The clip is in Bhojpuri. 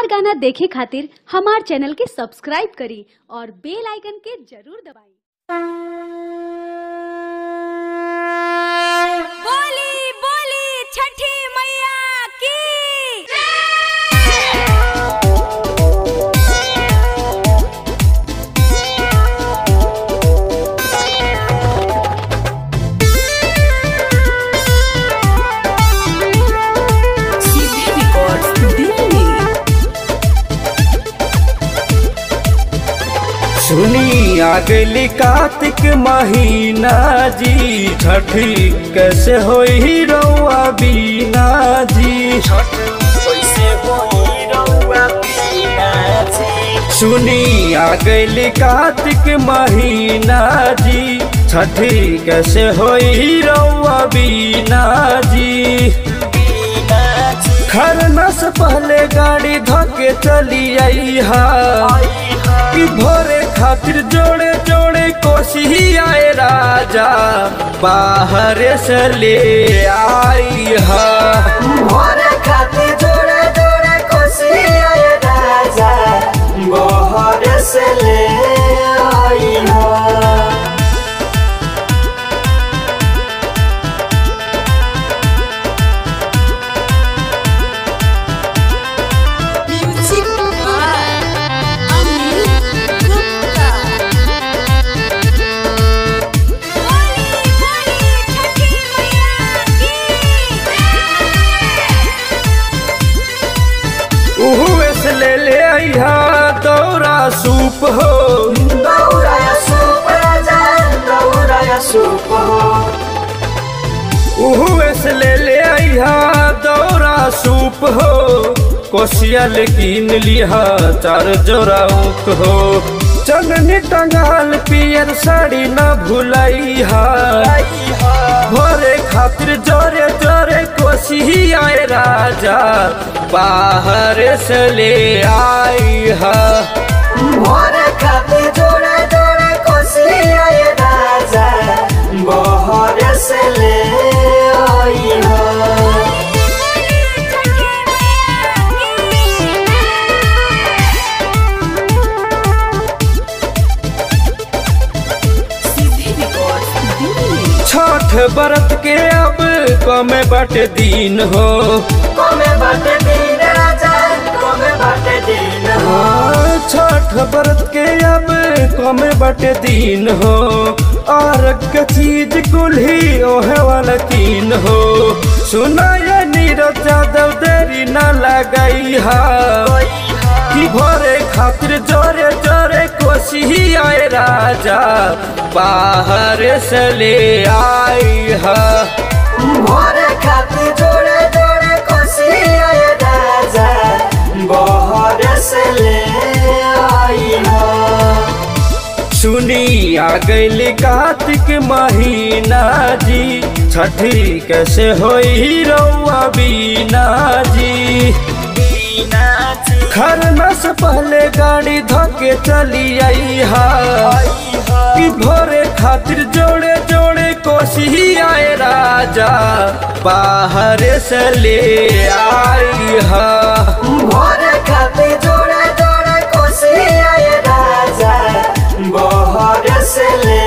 मजेदार गाना देखे खातिर हमार चैनल के सब्सक्राइब करी और बेल आइकन के जरूर दबाई। बोली बोली छठी मैया की। सुनी आ गई कार्तिक महीना जी, छठी कैसे होई रउआ बीना जी, छठ कैसे होई रउआ बीना जी। सुनी आ गई कार्तिक महीना जी, छठी कैसे होई रउआ बीना जी। खरना से पहले गाड़ी धके चली आई कि भोरे खातिर जोड़े जोड़े कोसी आए राजा, बाहर से ले आई हा। भोरे खातिर जोड़े जोड़े कोसी आए राजा, बाहर से ले आई हा। ले ले आइहा दौरा सूप हो, दौरा सूप राजा, दौरा सूप हो। से ले ले आइहा दौरा सूप हो, कोसिया लेकिन लिहा 4 जोड़ा ऊख हो। चंदनी टंगाल पियर साड़ी न भुलाइहा, भोरे खातिर जोरे जोरे कोसी आए राजा, बाहर से ले आई हा। भोरे खातिर जोड़े जोड़े कोसी आए राजा, बाहर से ले आई हा। छठ व्रत के अब कमे बाटे दिन हो, कमे बाटे दिन राजा, कमे बाटे दिन हो। छठ व्रत के अब कमे बाटे दिन हो, और के चीज कुल्ही ओहे वाला कीन हो। सुनाया नीरज यादव देरी न लगाई हा, कि भोरे खातिर जोरे जोरे कोसी आए राजा, बाहर से ले आई हा। भोरे खातिर जोड़े जोड़े कोसी आए राजा, बाहर से ले आई हा। सुनी आ गई कार्तिक महीना जी, छठी कैसे होई रउआ बीना जी। खरना से पहले गाड़ी धके चली आई हा, कि भोरे खातिर जोड़े जोड़े कोसी आए राजा, बाहर से ले आई हा। भोरे खातिर जोड़े जोड़े कोसी आए राजा, बाहर से ले